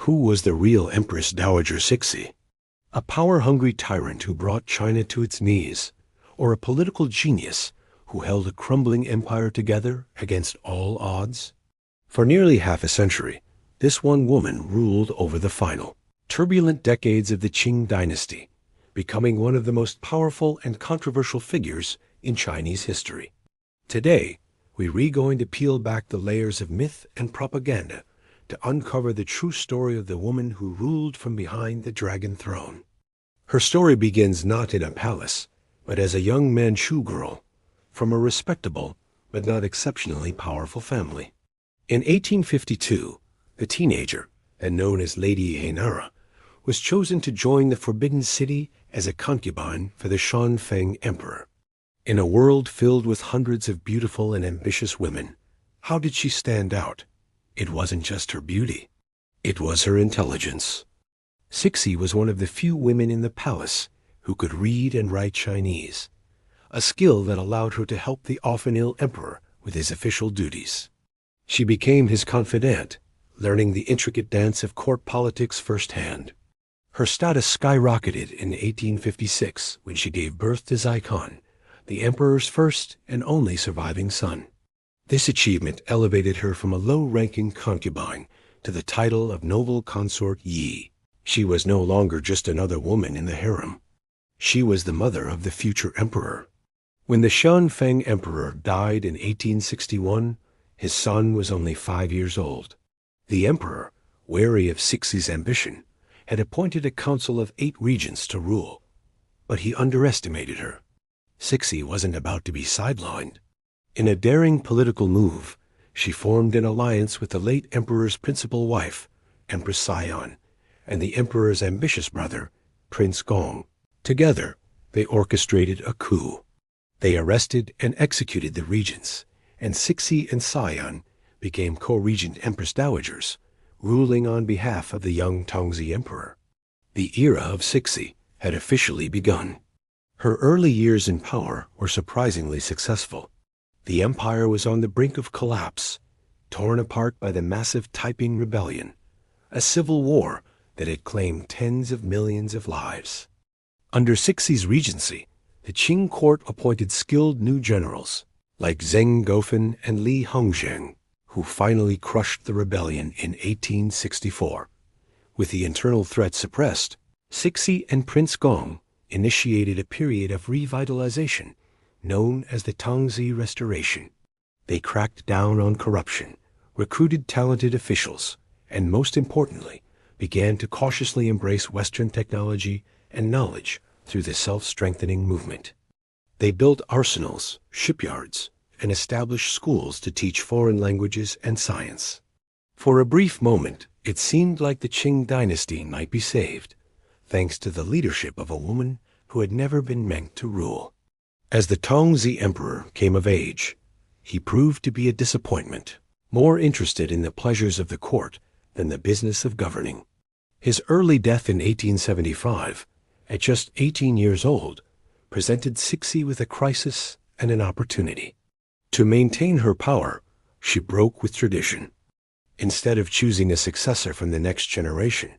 Who was the real Empress Dowager Cixi? A power-hungry tyrant who brought China to its knees, or a political genius who held a crumbling empire together against all odds? For nearly half a century, this one woman ruled over the final, turbulent decades of the Qing dynasty, becoming one of the most powerful and controversial figures in Chinese history. Today, we're going to peel back the layers of myth and propaganda to uncover the true story of the woman who ruled from behind the dragon throne. Her story begins not in a palace, but as a young Manchu girl from a respectable but not exceptionally powerful family. In 1852, the teenager, and known as Lady Hainara, was chosen to join the Forbidden City as a concubine for the Shanfeng Emperor. In a world filled with hundreds of beautiful and ambitious women, how did she stand out? It wasn't just her beauty. It was her intelligence. Cixi was one of the few women in the palace who could read and write Chinese, a skill that allowed her to help the often ill emperor with his official duties. She became his confidant, learning the intricate dance of court politics firsthand. Her status skyrocketed in 1856 when she gave birth to Zikon, the emperor's first and only surviving son. This achievement elevated her from a low-ranking concubine to the title of noble consort Yi. She was no longer just another woman in the harem. She was the mother of the future emperor. When the Shanfeng Emperor died in 1861, his son was only 5 years old. The emperor, wary of Cixi's ambition, had appointed a council of 8 regents to rule, but he underestimated her. Cixi wasn't about to be sidelined. In a daring political move, she formed an alliance with the late emperor's principal wife, Empress Sion, and the emperor's ambitious brother, Prince Gong. Together, they orchestrated a coup. They arrested and executed the regents, and Cixi and Sion became co-regent Empress Dowagers, ruling on behalf of the young Tongzi Emperor. The era of Cixi had officially begun. Her early years in power were surprisingly successful. The empire was on the brink of collapse, torn apart by the massive Taiping Rebellion, a civil war that had claimed tens of millions of lives. Under Cixi's regency, the Qing court appointed skilled new generals like Zheng Gofan and Li Hongzheng, who finally crushed the rebellion in 1864. With the internal threat suppressed, Cixi and Prince Gong initiated a period of revitalization known as the Tongzi Restoration. They cracked down on corruption, recruited talented officials, and most importantly, began to cautiously embrace Western technology and knowledge through the self-strengthening movement. They built arsenals, shipyards, and established schools to teach foreign languages and science. For a brief moment, it seemed like the Qing dynasty might be saved, thanks to the leadership of a woman who had never been meant to rule. As the Tongzi Emperor came of age, he proved to be a disappointment, more interested in the pleasures of the court than the business of governing. His early death in 1875, at just 18 years old, presented Cixi with a crisis and an opportunity. To maintain her power, she broke with tradition. Instead of choosing a successor from the next generation,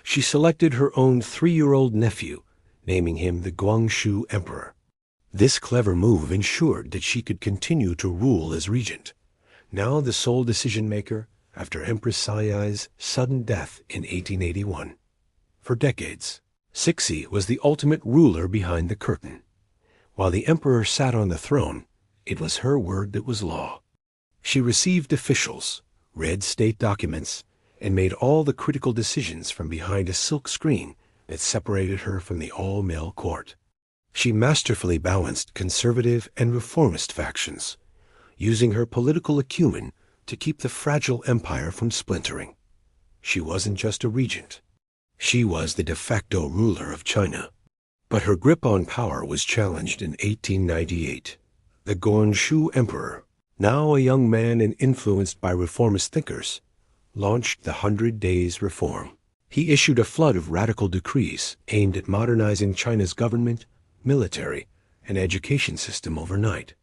she selected her own 3-year-old nephew, naming him the Guangxu Emperor. This clever move ensured that she could continue to rule as regent, now the sole decision-maker after Empress Sion's sudden death in 1881. For decades, Cixi was the ultimate ruler behind the curtain. While the emperor sat on the throne, it was her word that was law. She received officials, read state documents, and made all the critical decisions from behind a silk screen that separated her from the all-male court. She masterfully balanced conservative and reformist factions, using her political acumen to keep the fragile empire from splintering. She wasn't just a regent. She was the de facto ruler of China. But her grip on power was challenged in 1898. The Guangxu Emperor, now a young man and influenced by reformist thinkers, launched the 100 Days Reform. He issued a flood of radical decrees aimed at modernizing China's government, military, and education system overnight.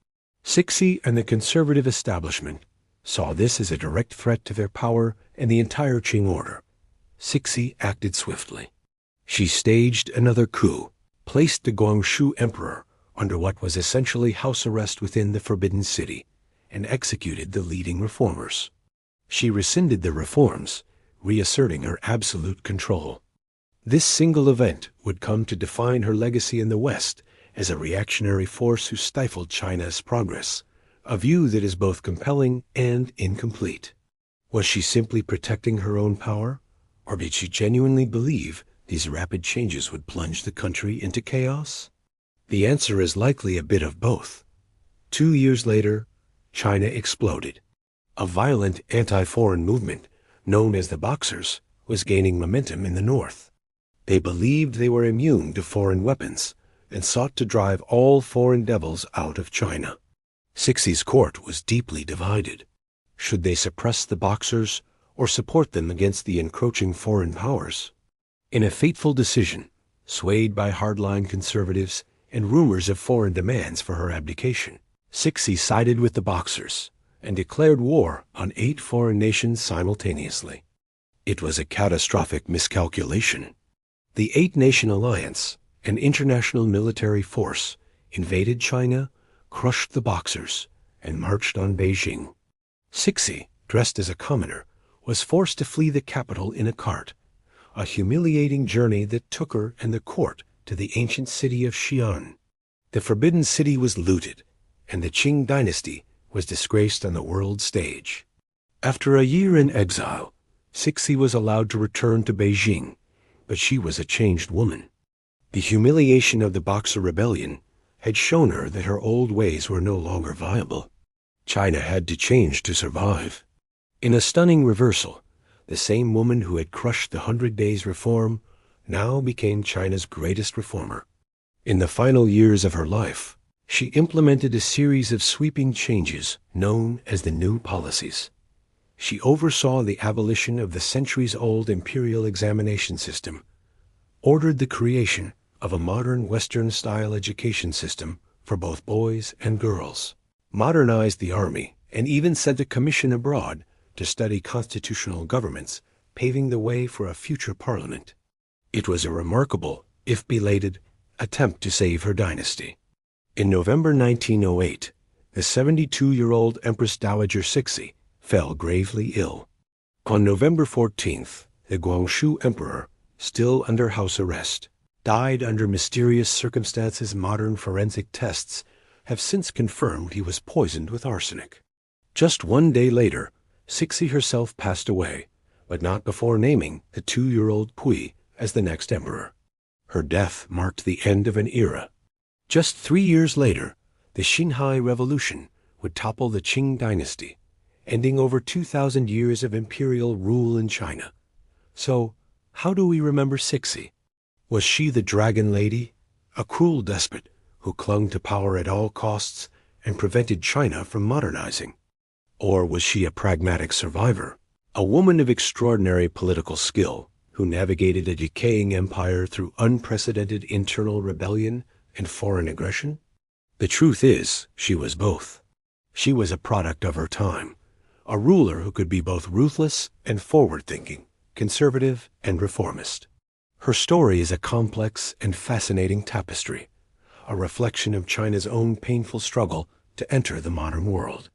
Cixi and the conservative establishment saw this as a direct threat to their power and the entire Qing order. Cixi acted swiftly. She staged another coup, placed the Guangxu emperor under what was essentially house arrest within the Forbidden City, and executed the leading reformers. She rescinded the reforms, reasserting her absolute control. This single event would come to define her legacy in the West as a reactionary force who stifled China's progress, a view that is both compelling and incomplete. Was she simply protecting her own power, or did she genuinely believe these rapid changes would plunge the country into chaos? The answer is likely a bit of both. 2 years later, China exploded. A violent anti-foreign movement, known as the Boxers, was gaining momentum in the north. They believed they were immune to foreign weapons and sought to drive all foreign devils out of China. Cixi's court was deeply divided. Should they suppress the Boxers or support them against the encroaching foreign powers? In a fateful decision, swayed by hardline conservatives and rumors of foreign demands for her abdication, Cixi sided with the Boxers and declared war on 8 foreign nations simultaneously. It was a catastrophic miscalculation. The 8-nation alliance, an international military force, invaded China, crushed the Boxers, and marched on Beijing. Cixi, dressed as a commoner, was forced to flee the capital in a cart, a humiliating journey that took her and the court to the ancient city of Xi'an. The Forbidden City was looted, and the Qing dynasty was disgraced on the world stage. After a year in exile, Cixi was allowed to return to Beijing, but she was a changed woman. The humiliation of the Boxer Rebellion had shown her that her old ways were no longer viable. China had to change to survive. In a stunning reversal, the same woman who had crushed the 100 Days Reform now became China's greatest reformer. In the final years of her life, she implemented a series of sweeping changes known as the New Policies. She oversaw the abolition of the centuries-old imperial examination system, ordered the creation of a modern Western-style education system for both boys and girls, modernized the army, and even sent a commission abroad to study constitutional governments, paving the way for a future parliament. It was a remarkable, if belated, attempt to save her dynasty. In November 1908, the 72-year-old Empress Dowager Cixi fell gravely ill. On November 14th, the Guangxu emperor, still under house arrest, died under mysterious circumstances. Modern forensic tests have since confirmed he was poisoned with arsenic. Just 1 day later, Cixi herself passed away, but not before naming the 2-year-old Pui as the next emperor. Her death marked the end of an era. Just 3 years later, the Xinhai Revolution would topple the Qing dynasty, ending over 2,000 years of imperial rule in China. So, how do we remember Cixi? Was she the Dragon Lady, a cruel despot who clung to power at all costs and prevented China from modernizing? Or was she a pragmatic survivor, a woman of extraordinary political skill who navigated a decaying empire through unprecedented internal rebellion and foreign aggression? The truth is, she was both. She was a product of her time, a ruler who could be both ruthless and forward-thinking, conservative and reformist. Her story is a complex and fascinating tapestry, a reflection of China's own painful struggle to enter the modern world.